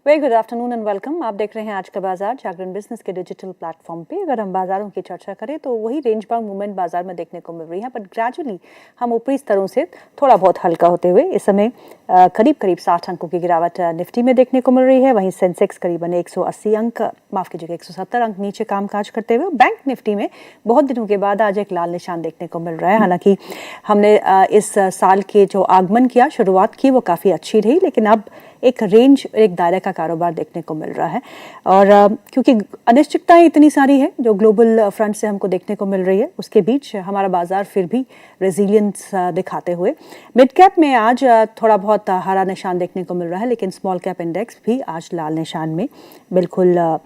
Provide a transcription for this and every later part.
Very good afternoon and welcome. आप देख रहे हैं आज का बाजार जागरण बिजनेस के डिजिटल प्लेटफॉर्म पे। अगर हम बाजारों की चर्चा करें तो वही रेंज बाउंड मूवमेंट बाजार में देखने को मिल रही है, बट ग्रेजुअली हम ऊपरी स्तरों से थोड़ा बहुत हल्का होते हुए इस समय करीब 60 अंकों की गिरावट निफ्टी में देखने को मिल रही है। वहीं सेंसेक्स करीबन 180 अंक, माफ कीजिएगा 170 अंक नीचे कामकाज करते हुए। बैंक निफ्टी में बहुत दिनों के बाद आज एक लाल निशान देखने को मिल रहा है। हालांकि हमने इस साल के जो आगमन किया, शुरुआत की, वो काफ़ी अच्छी रही, लेकिन अब एक रेंज, एक दायरे का कारोबार देखने को मिल रहा है। और क्योंकि अनिश्चितताएं इतनी सारी है जो ग्लोबल फ्रंट से हमको देखने को मिल रही है, उसके बीच हमारा बाजार फिर भी रेजिलियंस दिखाते हुए मिड कैप में आज थोड़ा बहुत हरा निशान देखने को मिल रहा है, लेकिन स्मॉल कैप इंडेक्स भी आज लाल निशान में बिल्कुल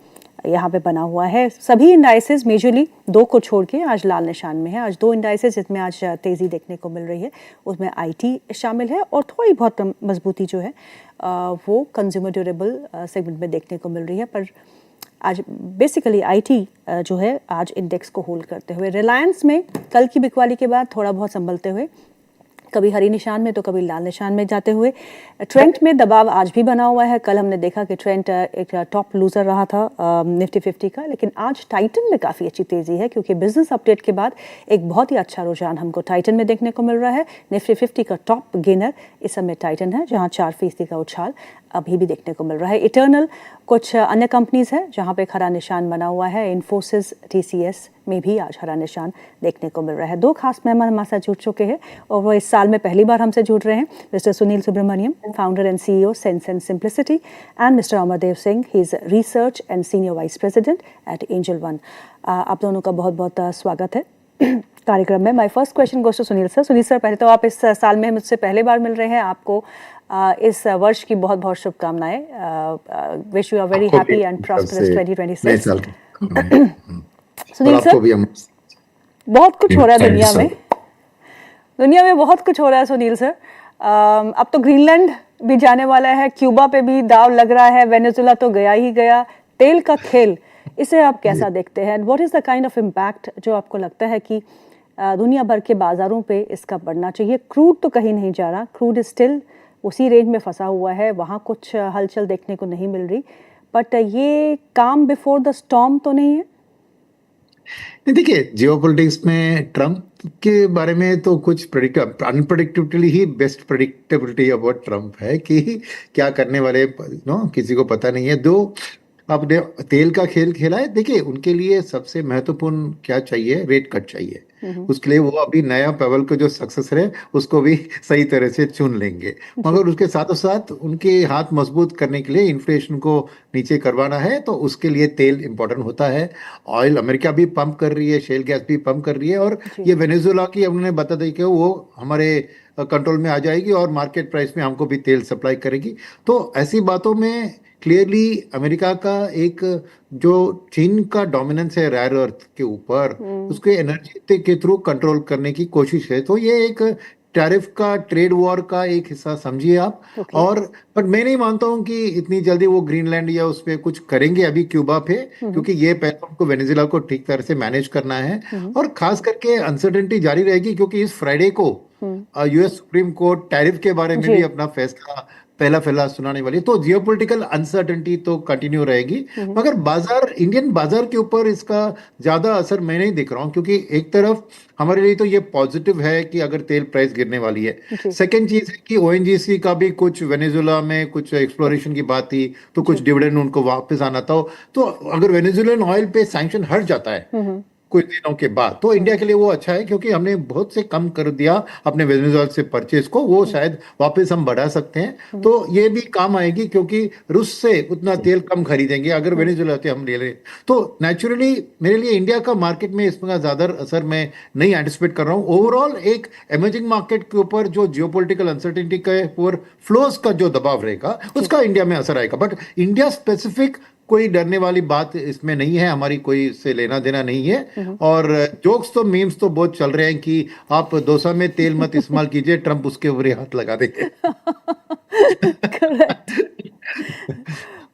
यहाँ पे बना हुआ है। सभी इंडाइसेस मेजरली दो को छोड़ के आज लाल निशान में है। आज दो इंडाइसेस जिसमें आज तेज़ी देखने को मिल रही है, उसमें आईटी शामिल है और थोड़ी बहुत मजबूती जो है वो कंज्यूमर ड्यूरेबल सेगमेंट में देखने को मिल रही है। पर आज बेसिकली आईटी जो है आज इंडेक्स को होल्ड करते हुए, रिलायंस में कल की बिकवाली के बाद थोड़ा बहुत संभलते हुए कभी हरी निशान में तो कभी लाल निशान में जाते हुए। ट्रेंट में दबाव आज भी बना हुआ है। कल हमने देखा कि ट्रेंट एक टॉप लूजर रहा था निफ्टी 50 का, लेकिन आज टाइटन में काफ़ी अच्छी तेज़ी है, क्योंकि बिजनेस अपडेट के बाद एक बहुत ही अच्छा रुझान हमको टाइटन में देखने को मिल रहा है। निफ्टी 50 का टॉप गेनर इस समय टाइटन है, जहाँ 4% का उछाल अभी भी देखने को मिल रहा है। इटर्नल कुछ अन्य कंपनीज है जहाँ पे हरा निशान बना हुआ है। इन्फोसिस, टीसीएस में भी आज हरा निशान देखने को मिल रहा है। दो खास मेहमान हमारे साथ जुड़ चुके हैं और वो इस साल में पहली बार हमसे जुड़ रहे हैं। Mister Sunil Subramaniam, founder and CEO Sense and Simplicity, and mister Amardev Singh, he is research and senior vice president at Angel One. आप दोनों का बहुत बहुत स्वागत है कार्यक्रम में। My first question goes to Sunil sir. Sunil sir, पहले तो आप इस साल में मुझसे पहले बार मिल रहे हैं, आपको इस वर्ष की बहुत बहुत शुभकामनाएं। Wish you are very happy and prosperous 2026। Sunil sir, बहुत कुछ हो रहा है दुनिया में बहुत कुछ हो रहा है सुनील सर। अब तो ग्रीनलैंड भी जाने वाला है, क्यूबा पे भी दाव लग रहा है, वेनेजुएला तो गया ही गया। तेल का खेल, इसे आप कैसा देखते हैं? What is the kind of impact जो आपको लगता है कि दुनिया भर के बाजारों पे इसका बढ़ना चाहिए? क्रूड तो कहीं नहीं जा रहा, क्रूड स्टिल उसी रेंज में फंसा हुआ है, वहाँ कुछ हलचल देखने को नहीं मिल रही, बट ये काम बिफोर द स्टॉर्म तो नहीं है? देखिए, जियोपॉलिटिक्स में ट्रम्प के बारे में तो कुछ unpredictability he best predictability about Trump है कि क्या करने वाले किसी को पता नहीं है। दो आपने तेल का खेल खेला है। देखिए, उनके लिए सबसे महत्वपूर्ण क्या चाहिए? रेट कट चाहिए। उसके लिए वो अभी नया पेवल का जो सक्सेसर है उसको भी सही तरह से चुन लेंगे, मगर उसके साथ साथ उनके हाथ मजबूत करने के लिए इन्फ्लेशन को नीचे करवाना है, तो उसके लिए तेल इंपॉर्टेंट होता है। ऑयल अमेरिका भी पंप कर रही है, शेल गैस भी पंप कर रही है, और ये वेनेजुएला की उन्होंने बता दी कि वो हमारे कंट्रोल में आ जाएगी और मार्केट प्राइस में हमको भी तेल सप्लाई करेगी। तो ऐसी बातों में क्लियरली अमेरिका का एक जो चीन का डोमिनेंस है रेयर अर्थ के ऊपर, उसके एनर्जी के थ्रू कंट्रोल करने की कोशिश है। तो ये एक टैरिफ का, ट्रेड वॉर का एक हिस्सा समझिए आप। और पर मैं नहीं मानता हूं कि इतनी जल्दी वो ग्रीनलैंड या उस पर कुछ करेंगे अभी क्यूबा पे, क्योंकि ये पहले हमको वेनेजुएला को ठीक तरह से मैनेज करना है। और खास करके अनसर्टेनिटी जारी रहेगी, क्योंकि इस फ्राइडे को यूएस सुप्रीम कोर्ट टैरिफ के बारे में भी अपना फैसला पहला सुनाने वाली। तो जियोपॉलिटिकल अनसर्टेनिटी तो कंटिन्यू रहेगी, मगर बाजार, इंडियन बाजार के ऊपर इसका ज्यादा असर मैं नहीं दिख रहा हूँ, क्योंकि एक तरफ हमारे लिए तो ये पॉजिटिव है कि अगर तेल प्राइस गिरने वाली है। सेकेंड चीज है कि ओएनजीसी का भी कुछ वेनेजुएला में कुछ एक्सप्लोरेशन की बात थी, तो कुछ डिविडेंड उनको वापस आना था। तो अगर वेनेजुएलन ऑयल पे सैंक्शन हट जाता है कुछ दिनों के बाद, तो इंडिया के लिए वो अच्छा है, क्योंकि हमने बहुत से कम कर दिया अपने वेनेजुएला से परचेज को, वो शायद वापस हम बढ़ा सकते हैं। तो ये भी काम आएगी, क्योंकि रूस से उतना तेल कम खरीदेंगे अगर वेनेजुएला से हम ले लें। तो नेचुरली मेरे लिए इंडिया का मार्केट में इसका ज्यादा असर मैं नहीं एंटिसिपेट कर रहा हूँ। ओवरऑल एक इमर्जिंग मार्केट के ऊपर जो जियोपॉलिटिकल अनसर्टेनिटी के ऊपर फ्लोज का जो दबाव रहेगा, उसका इंडिया में असर आएगा। बट इंडिया स्पेसिफिक कोई डरने वाली बात इसमें नहीं है, हमारी कोई इससे लेना देना नहीं है। और जोक्स तो, मीम्स तो बहुत चल रहे हैं कि आप डोसा में तेल मत इस्तेमाल कीजिए, ट्रम्प उसके ऊपर हाथ लगा देंगे।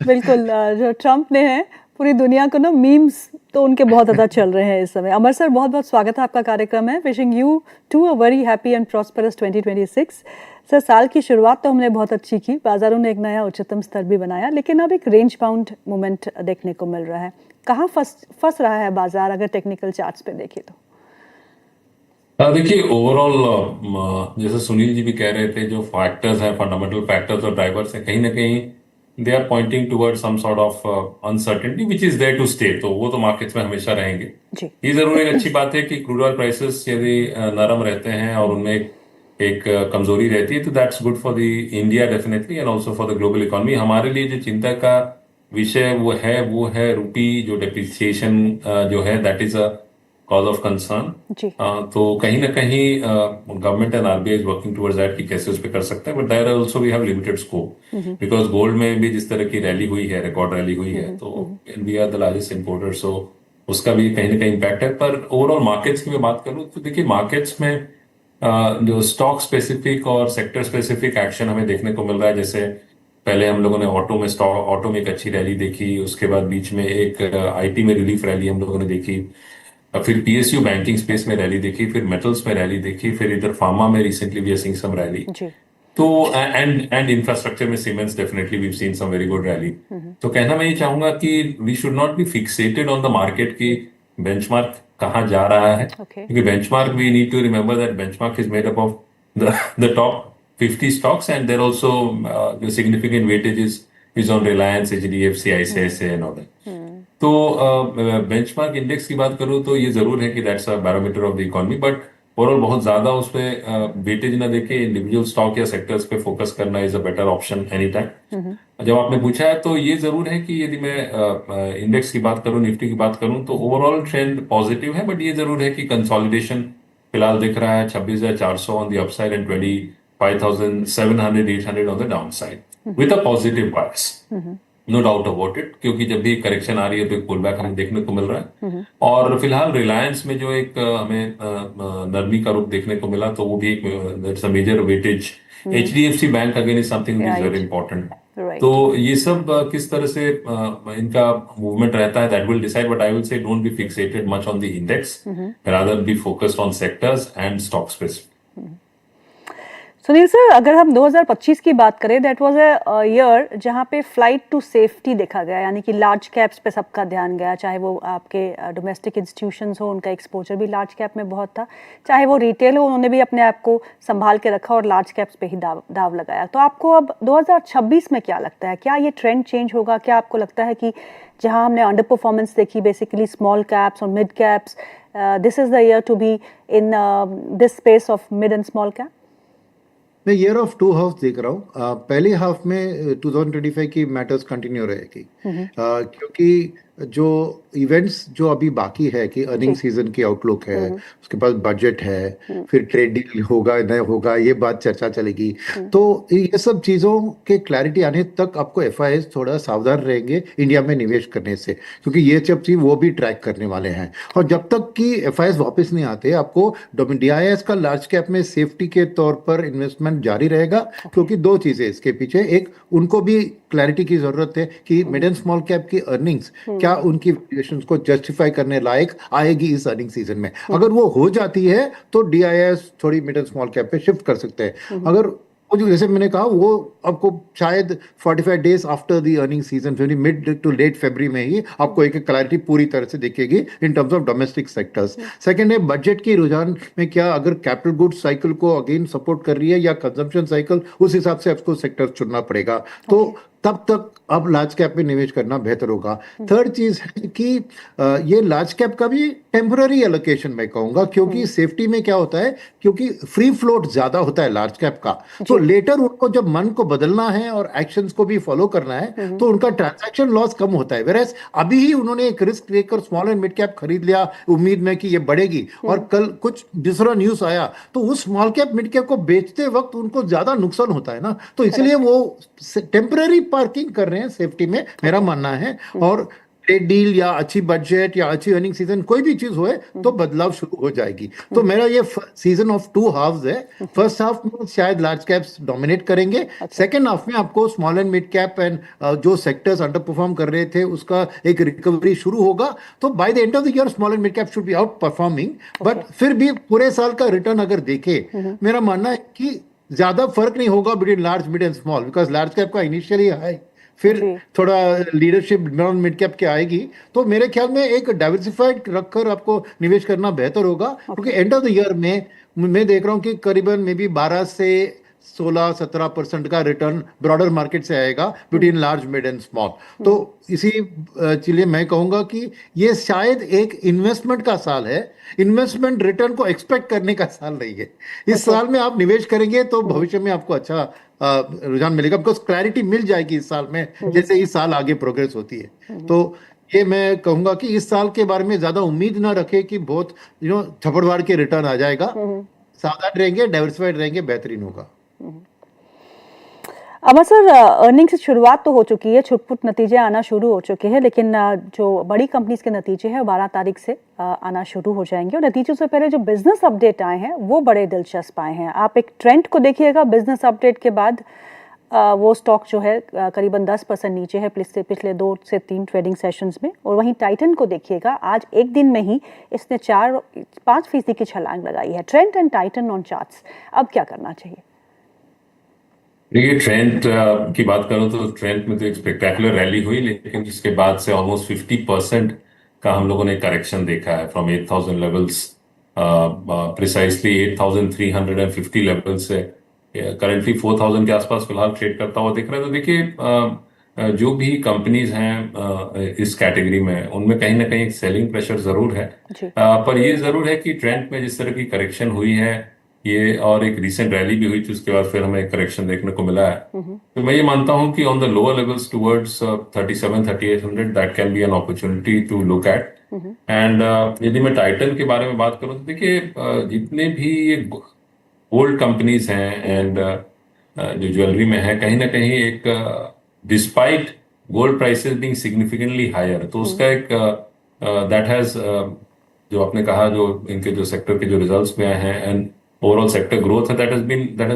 बिल्कुल, जो ट्रम्प ने है, पूरी दुनिया को ना मीम्स तो उनके बहुत ज़्यादा चल रहे हैं इस समय। अमर सर, बहुत बहुत स्वागत है आपका कार्यक्रम है। Wishing you to a very happy and prosperous 2026। Sir, साल की शुरुआत तो हमने बहुत अच्छी की, बाजारों ने एक नया उच्चतम स्तर भी बनाया, लेकिन अब एक रेंज बाउंड मूवमेंट देखने को मिल रहा है। कहाँ फंस रहा है बाजार अगर टेक्निकल चार्ट्स पे देखें तो? देखिए ओवरऑल जैसे सुनील जी भी कह रहे थे, जो फैक्टर्स हैं, फंडामेंटल फैक्टर्स और ड्राइवर्स हैं, कहीं ना कहीं they are pointing toward some sort of uncertainty which is there to stay. तो वो तो मार्केट्स में हमेशा रहेंगे। जी। ये जरूर एक अच्छी बात है कि क्रूड ऑयल प्राइसेस यदि नरम रहते हैं और उनमें एक कमजोरी रहती है, तो that's good for the India definitely and also for the global economy. हमारे लिए जो चिंता का विषय वो है रुपी जो डेप्रिसिएशन जो है, that is a cause of concern. जी। तो कहीं ना कहीं government and RBI is working towards that कि कैसे उस पे कर सकते हैं, but there also we have limited scope because gold में भी जिस तरह की रैली हुई है, रिकॉर्ड रैली हुई है, तो we are the largest importer, so उसका भी कहीं ना कहीं इम्पैक्ट है। पर ओवरऑल मार्केट्स की मैं बात करूं तो देखिए, मार्केट्स में जो स्टॉक स्पेसिफिक और सेक्टर स्पेसिफिक एक्शन हमें देखने को मिल रहा है। जैसे पहले हम लोगों ने ऑटो में एक अच्छी रैली देखी, उसके बाद बीच में एक आईटी में रिलीफ रैली हम लोगों ने देखी, फिर पीएसयू बैंकिंग स्पेस में रैली देखी, फिर मेटल्स में रैली देखी, फिर इधर फार्मा में recently we are seeing some rally. जी। तो एंड इंफ्रास्ट्रक्चर में cements definitely we seen some very good rally. तो कहना मैं ये चाहूंगा कि we should not be fixated on the market की बेंचमार्क कहाँ जा रहा है, ओके। क्योंकि benchmark we need to remember that benchmark is made up of the top 50 stocks and there also the significant weightage is on Reliance, HDFC, ICICI and all that. तो benchmark index की बात करूं तो ये जरूर है कि that's a barometer of the economy, but overall बहुत ज्यादा उस पर वेटेज ना देके इंडिविजुअल स्टॉक या सेक्टर्स पे फोकस करना is a better option any time. जब आपने पूछा है तो ये जरूर है कि यदि मैं इंडेक्स की बात करूं, निफ्टी की बात करूं, तो ओवरऑल ट्रेंड पॉजिटिव है, बट ये जरूर है कि कंसोलिडेशन फिलहाल दिख रहा है 26,400 on the upside and 25,700 800 on the downside with a positive bias, no doubt about it, क्योंकि जब भी करेक्शन आ रही है तो एक पुल बैक हमें देखने को मिल रहा है। और फिलहाल रिलायंस में जो एक हमें नरमी का रुख देखने को मिला, तो वो भी एक major weightage. HDFC bank again is something which is very important. तो ये सब किस तरह से इनका मूवमेंट रहता है, that will decide, but I will say don't be fixated much on the index, rather be focused on sectors and stock specific. Sunil sir, अगर हम 2025 की बात करें, दैट वाज अ ईयर जहां पे फ्लाइट टू सेफ्टी देखा गया, यानी कि लार्ज कैप्स पे सबका ध्यान गया, चाहे वो आपके डोमेस्टिक इंस्टीट्यूशंस हो, उनका एक्सपोजर भी लार्ज कैप में बहुत था, चाहे वो रिटेल हो, उन्होंने भी अपने आप को संभाल के रखा और लार्ज कैप्स पे ही दाव लगाया। तो आपको अब 2026 में क्या लगता है, क्या ये ट्रेंड चेंज होगा? क्या आपको लगता है कि जहां हमने अंडर परफॉर्मेंस देखी बेसिकली स्मॉल कैप्स और mid caps, this is the year to be in this space of mid and small cap? मैं ईयर ऑफ टू हाफ देख रहा हूँ। पहले हाफ में 2025 की मैटर्स कंटिन्यू रहेगी, क्योंकि जो इवेंट्स जो अभी बाकी है कि अर्निंग सीजन की आउटलुक है, उसके बाद बजट है, फिर ट्रेड डील होगा नहीं होगा, ये बात चर्चा चलेगी। तो ये सब चीज़ों के क्लैरिटी आने तक आपको एफआईएस थोड़ा सावधान रहेंगे इंडिया में निवेश करने से, क्योंकि ये सब चीज़ वो भी ट्रैक करने वाले हैं। और जब तक कि एफआईएस वापस नहीं आते, आपको डीआईएस का लार्ज कैप में सेफ्टी के तौर पर इन्वेस्टमेंट जारी रहेगा, क्योंकि दो चीज़ें इसके पीछे, एक उनको भी क्लैरिटी की जरूरत है कि मिड एंड स्मॉल कैप की अर्निंग्स क्या उनकी वैल्यूएशंस को जस्टिफाई करने लायक आएगी इस अर्निंग सीजन में। अगर वो हो जाती है तो डीआईएस थोड़ी मिड एंड स्मॉल कैप पे शिफ्ट कर सकते हैं। अगर वो जो जैसे मैंने कहा, वो आपको शायद 45 days after the earning season, mid to late February में ही आपको एक क्लैरिटी पूरी तरह से दिखेगी in terms of domestic sectors. Second है बजट की रुझान में, क्या अगर कैपिटल गुड्स साइकिल को अगेन सपोर्ट कर रही है या कंजम्पशन साइकिल, उस हिसाब से आपको सेक्टर चुनना पड़ेगा। तो तब तक अब लार्ज कैप में निवेश करना बेहतर होगा। थर्ड चीज है कि ये लार्ज कैप का भी टेम्पररी एलोकेशन मैं कहूंगा, क्योंकि सेफ्टी में क्या होता है, क्योंकि फ्री फ्लोट ज्यादा होता है लार्ज कैप का, तो लेटर उनको जब मन को बदलना है और एक्शंस को भी फॉलो करना है तो उनका ट्रांजैक्शन लॉस कम होता है। वेरएस अभी ही उन्होंने एक रिस्क लेकर स्मॉल एंड मिड कैप खरीद लिया उम्मीद में कि ये बढ़ेगी, और कल कुछ दूसरा न्यूज आया तो उस स्मॉल कैप मिड कैप को बेचते वक्त उनको ज्यादा नुकसान होता है ना। तो इसलिए वो टेम्पररी पार्किंग कर रहे हैं सेफ्टी में, मेरा मानना है। और ट्रेड डील या अच्छी बजट या अच्छी अर्निंग सीजन कोई भी चीज होए तो बदलाव शुरू हो जाएगी। तो मेरा ये सीजन ऑफ टू हाफ्स है। फर्स्ट हाफ में शायद लार्ज कैप्स डोमिनेट करेंगे, सेकंड हाफ में आपको small and mid cap and जो सेक्टर्स अंडर परफॉर्म कर रहे थे उसका एक रिकवरी शुरू होगा। तो by the end of the year small and mid cap should be out performing, but फिर भी पूरे साल का रिटर्न अगर देखे, मेरा मानना है कि ज्यादा फर्क नहीं होगा between large mid and small, because large cap का इनिशियली हाई, फिर जी थोड़ा लीडरशिप नॉन मिड कैप के आएगी। तो मेरे ख्याल में एक डाइवर्सिफाइड रखकर आपको निवेश करना बेहतर होगा, क्योंकि एंड ऑफ द ईयर में मैं देख रहा हूँ कि करीबन मे बी 12 से 16-17% का रिटर्न ब्रॉडर मार्केट से आएगा between large mid and small. तो इसी चलिए मैं कहूंगा कि ये शायद एक इन्वेस्टमेंट का साल है, इन्वेस्टमेंट रिटर्न को एक्सपेक्ट करने का साल नहीं है। इस साल में आप निवेश करेंगे तो भविष्य में आपको अच्छा रुझान मिलेगा, बिकॉज क्लैरिटी मिल जाएगी इस साल में, जैसे इस साल आगे प्रोग्रेस होती है। तो ये मैं कहूंगा कि इस साल के बारे में ज्यादा उम्मीद ना रखे कि बहुत थपड़वार के रिटर्न आ जाएगा। सावधान रहेंगे, डाइवर्सिफाइड रहेंगे, बेहतरीन होगा। अमर सर, अर्निंग से शुरुआत तो हो चुकी है, छुटपुट नतीजे आना शुरू हो चुके हैं, लेकिन जो बड़ी कंपनीज के नतीजे हैं 12 तारीख से आना शुरू हो जाएंगे। और नतीजों से पहले जो बिजनेस अपडेट आए हैं वो बड़े दिलचस्प आए हैं। आप एक ट्रेंड को देखिएगा, बिजनेस अपडेट के बाद वो स्टॉक जो है करीबन 10% नीचे है पिछले 2 से 3 ट्रेडिंग सेशंस में। और वहीं टाइटन को देखिएगा, आज एक दिन में ही इसने 4-5% की छलांग लगाई है। Trend and Titan on charts, अब क्या करना चाहिए? देखिए, ट्रेंड की बात करूं तो ट्रेंड में तो एक स्पेक्टेकुलर रैली हुई, लेकिन उसके बाद से ऑलमोस्ट 50% का हम लोगों ने करेक्शन देखा है फ्रॉम 8000 लेवल्स, प्रिसाइसली 8350 लेवल से करंटली 4000 के आसपास फिलहाल ट्रेड करता हुआ दिख रहा है। तो देखिए, जो भी कंपनीज हैं इस कैटेगरी में, उनमें कहीं ना कहीं एक सेलिंग प्रेशर जरूर है। पर ये जरूर है कि ट्रेंड में जिस तरह की करेक्शन हुई है, ये और एक रिसेंट रैली भी हुई थी, उसके बाद फिर हमें एक करेक्शन देखने को मिला है। तो मैं ये मानता हूं कि on the lower levels towards 3700-3800 that can be an opportunity to look at. And यदि मैं टाइटन के बारे में बात करूं तो देखिए, जितने भी ये गोल्ड कंपनीज हैं एंड जो ज्वेलरी में है, कहीं ना कहीं एक despite gold prices being significantly higher, तो उसका एक दैट हैज जो आपने कहा, जो इनके जो सेक्टर के जो रिजल्ट्स में आए हैं एंड ओवरऑल सेक्टर ग्रोथ है, दैट हैज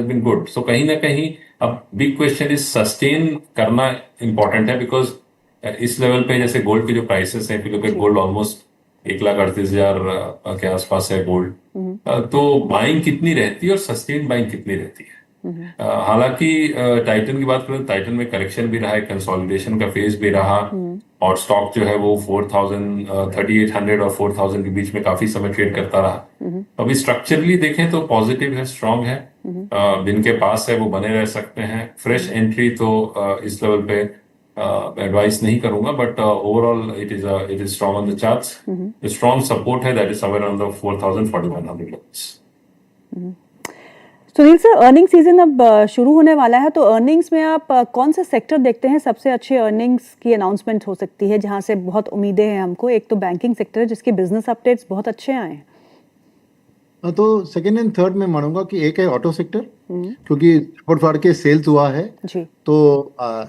बीन गुड। सो कहीं ना कहीं अब बिग क्वेश्चन इज सस्टेन करना इंपॉर्टेंट है, बिकॉज इस लेवल पे जैसे गोल्ड के जो प्राइसेस हैं, फिर गोल्ड ऑलमोस्ट 1,38,000 के आसपास है गोल्ड। तो बाइंग कितनी रहती है और सस्टेन बाइंग कितनी रहती है। हालांकि टाइटन की बात करें, टाइटन में करेक्शन भी रहा है, कंसोलिडेशन का फेज भी रहा, और स्टॉक जो है वो 3800 और 4000 के बीच में काफी समय ट्रेड करता रहा। अभी स्ट्रक्चरली देखें तो पॉजिटिव है, स्ट्रांग है, जिनके पास है वो बने रह सकते हैं। फ्रेश एंट्री तो इस लेवल पे एडवाइस नहीं करूंगा, but overall it is strong on the charts. Strong support है that is somewhere around the 4000-4100 levels. Sunil sir, earning season अब शुरू होने वाला है, तो अर्निंग्स में आप कौन सा सेक्टर देखते हैं सबसे अच्छे अर्निंग्स की अनाउंसमेंट हो सकती है, जहां से बहुत उम्मीदें हैं हमको? एक तो बैंकिंग सेक्टर है जिसके बिजनेस अपडेट्स बहुत अच्छे आए हैं। तो सेकेंड एंड थर्ड में मानूंगा कि एक है ऑटो सेक्टर, क्योंकि रिपोर्ट फाड़ के सेल्स हुआ है जी। तो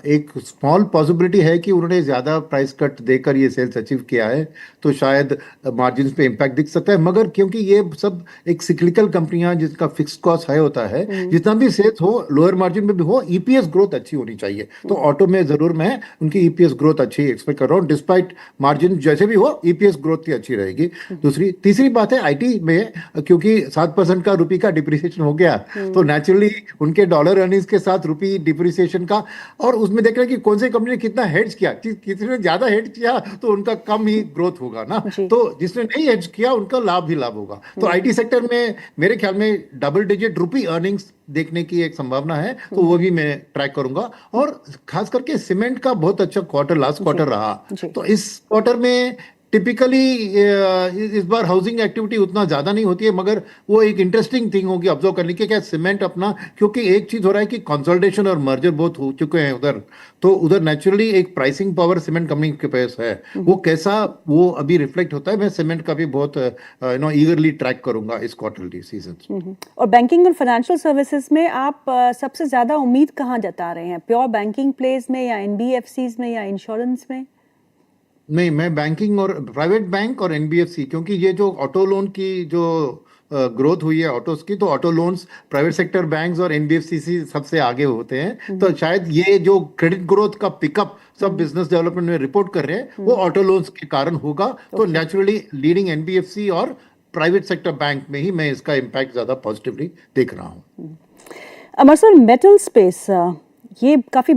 एक स्मॉल पॉसिबिलिटी है कि उन्होंने ज्यादा प्राइस कट देकर ये सेल्स अचीव किया है, तो शायद मार्जिन पे इम्पैक्ट दिख सकता है। मगर क्योंकि ये सब एक सिक्लिकल कंपनियां जिसका फिक्स कॉस्ट हाई होता है, जितना भी सेल्स हो लोअर मार्जिन में भी हो, ईपीएस ग्रोथ अच्छी होनी चाहिए। तो ऑटो में जरूर मैं उनकी ईपीएस ग्रोथ अच्छी एक्सपेक्ट कर रहा हूँ, डिस्पाइट मार्जिन जैसे भी हो ईपीएस ग्रोथ की अच्छी रहेगी। तीसरी बात है आईटी में, क्योंकि 7% का रुपये का डिप्रिसिएशन हो गया, तो नेचुरली उनके डॉलर अर्निंग्स के साथ रुपी डिप्रिसिएशन का, और उसमें देख रहे हैं कि कौन सी कंपनी ने कितना हेड्ज किया, किसी ने ज्यादा हेड्ज किया तो उनका कम ही ग्रोथ होगा ना, तो जिसने नहीं हेड्ज किया उनका लाभ ही लाभ होगा। तो आईटी सेक्टर में मेरे ख्याल में डबल डिजिट रुपी अर्निंग्स देखने की एक संभावना है, तो वो भी मैं ट्रैक करूंगा। और खास करके सीमेंट का बहुत अच्छा क्वार्टर लास्ट क्वार्टर रहा, तो इस क्वार्टर में टिपिकली इस बार हाउसिंग एक्टिविटी उतना ज्यादा नहीं होती है, मगर वो एक इंटरेस्टिंग थिंग होगी ऑब्जर्व करने की, क्या सीमेंट अपना, क्योंकि एक चीज हो रहा है कि कंसोलिडेशन और मर्जर बहुत हो चुके हैं उधर, तो उधर नेचुरली एक प्राइसिंग पावर सीमेंट कंपनी के पास है। वो कैसा वो अभी रिफ्लेक्ट होता है, मैं सीमेंट का भी बहुत ईगरली ट्रैक करूंगा इस क्वार्टरली सीजन। और बैंकिंग और फाइनेंशियल सर्विसेज में आप सबसे ज्यादा उम्मीद कहाँ जता रहे हैं? प्योर बैंकिंग प्लेस में, या एनबीएफसीज में, या इंश्योरेंस में? नहीं, मैं बैंकिंग और प्राइवेट बैंक और एनबीएफसी, क्योंकि ये जो ऑटो लोन की जो ग्रोथ हुई है ऑटोस की, तो auto loans private sector banks और एनबीएफसी सबसे आगे होते हैं, तो शायद ये जो क्रेडिट ग्रोथ का पिकअप सब बिजनेस डेवलपमेंट में रिपोर्ट कर रहे हैं वो ऑटो लोन्स के कारण होगा। तो नेचुरली लीडिंग एनबीएफसी और प्राइवेट सेक्टर बैंक में ही मैं इसका इम्पैक्ट ज्यादा पॉजिटिवली देख रहा हूँ। अमर सर, मेटल स्पेस ये काफी